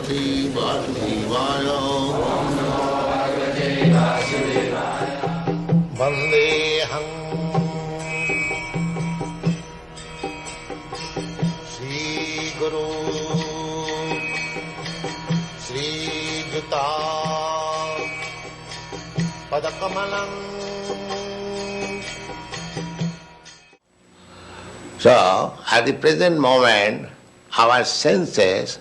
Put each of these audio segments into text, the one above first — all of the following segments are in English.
Bhagavate Vasudevaya. Vandeham Shri Guru Shri Juta Padakamalam. So, at the present moment, our senses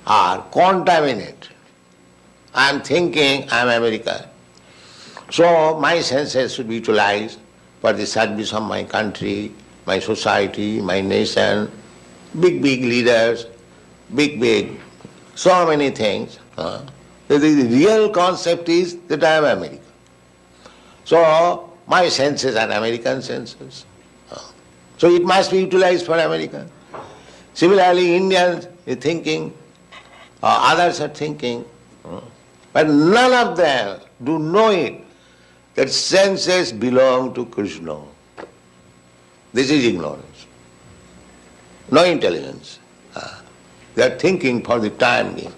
are contaminated. I am thinking I am American. So my senses should be utilized for the service of my country, my society, my nation, big leaders, big, so many things. The real concept is that I am American. So my senses are American senses. So it must be utilized for America. Similarly, Indians are thinking, others are thinking, but none of them do know it, that senses belong to Krishna. This is ignorance, no intelligence. They are thinking for the time being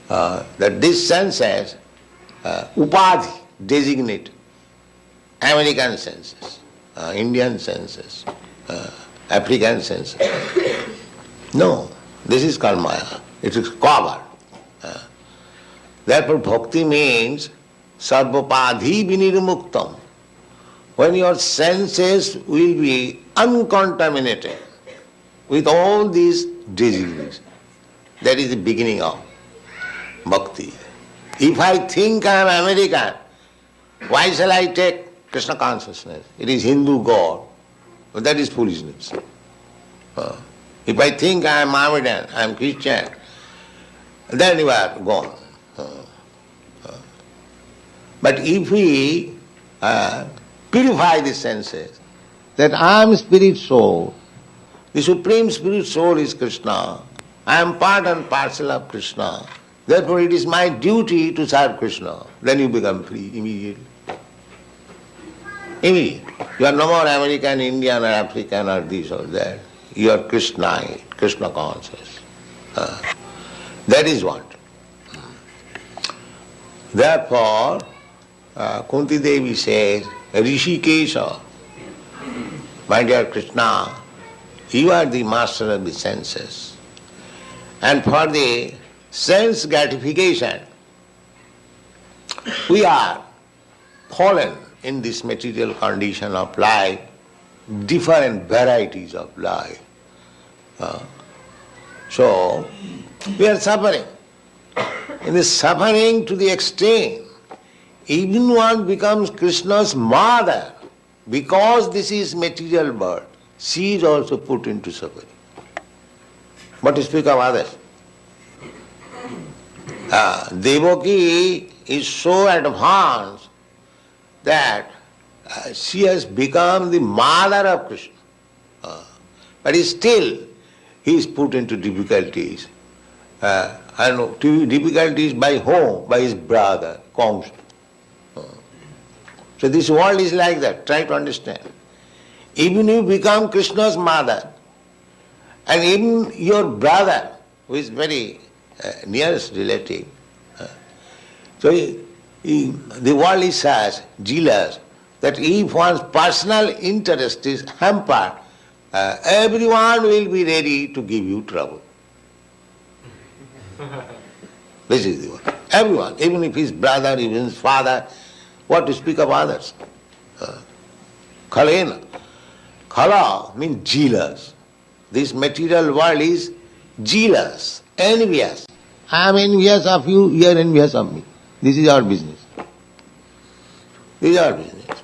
that these senses, upadhi, designate American senses, Indian senses, African senses. No, this is called Maya. It is covered. Therefore, bhakti means sarvapadhi vinirmuktam. When your senses will be uncontaminated with all these diseases, that is the beginning of bhakti. If I think I am American, why shall I take Krishna consciousness? It is Hindu God. But that is foolishness. If I think I am Mohammedan, I am Christian, then you are gone. But if we purify the senses, that I am spirit soul, the supreme spirit soul is Krishna, I am part and parcel of Krishna, therefore it is my duty to serve Krishna, then you become free immediately. Immediately. You are no more American, Indian or African or this or that. You are Krishnite, Krishna conscious. That is what. Therefore, Kunti Devi says, Rishikesha, my dear Krishna, you are the master of the senses. And for the sense gratification, we are fallen in this material condition of life, different varieties of life. So, we are suffering. In the suffering to the extreme, even one becomes Krishna's mother, because this is material birth, she is also put into suffering. But to speak of others, Devaki is so advanced that she has become the mother of Krishna. But still, he is put into difficulties. And difficulties by whom? By his brother, Kamsa. So this world is like that. Try to understand. Even you become Krishna's mother, and even your brother, who is very nearest relative, so the world is such, jealous, that if one's personal interest is hampered, everyone will be ready to give you trouble. This is the word. Everyone, even if his brother, even his father, what to speak of others? Khalena. Khala means jealous. This material world is jealous, envious. I am envious of you, you are envious of me. This is our business. This is our business.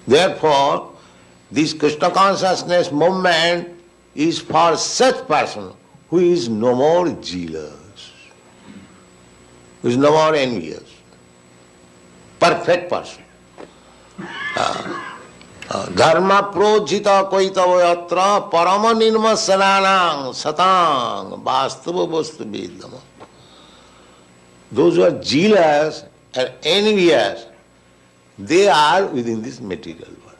Therefore, this Krishna consciousness movement is for such person who is no more jealous, who is no more envious. Perfect person. Dharma projita koitavayatra parama nirma saranang satang vastava vastu vedama. Those who are jealous and envious, they are within this material world.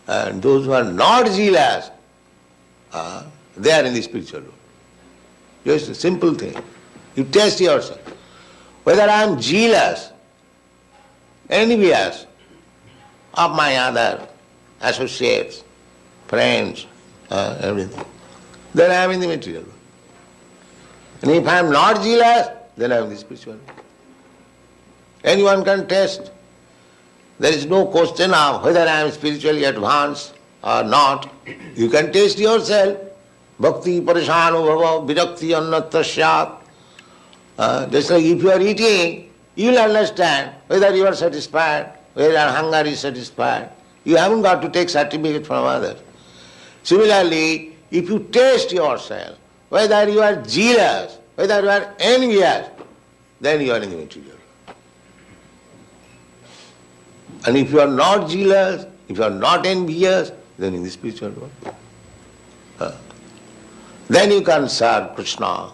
And those who are not jealous, they are in the spiritual world. Just a simple thing. You test yourself. Whether I am jealous, envious of my other associates, friends, everything, then I am in the material world. And if I am not jealous, then I am in the spiritual world. Anyone can test. There is no question of whether I am spiritually advanced or not. You can test yourself. Bhakti parishano bhava virakti annatra syat. Just like if you are eating, you will understand whether you are satisfied, whether your hunger is satisfied. You haven't got to take certificate from others. Similarly, if you test yourself, whether you are jealous, whether you are envious, then you are in the material world. And if you are not jealous, if you are not envious, then in the spiritual world. Then you can serve Krishna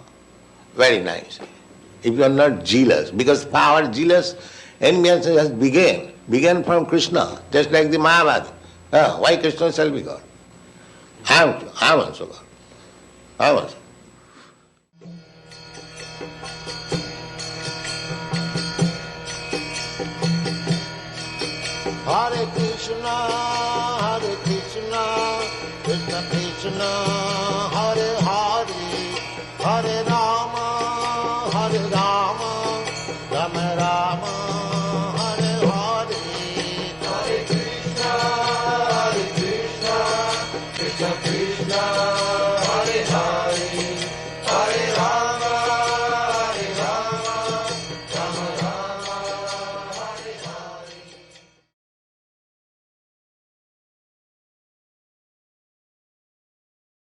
very nicely. If you are not jealous, because our jealous envious has began from Krishna, just like the Mahabharata. Why Krishna shall be God? I am also God. I am also. Hare Krishna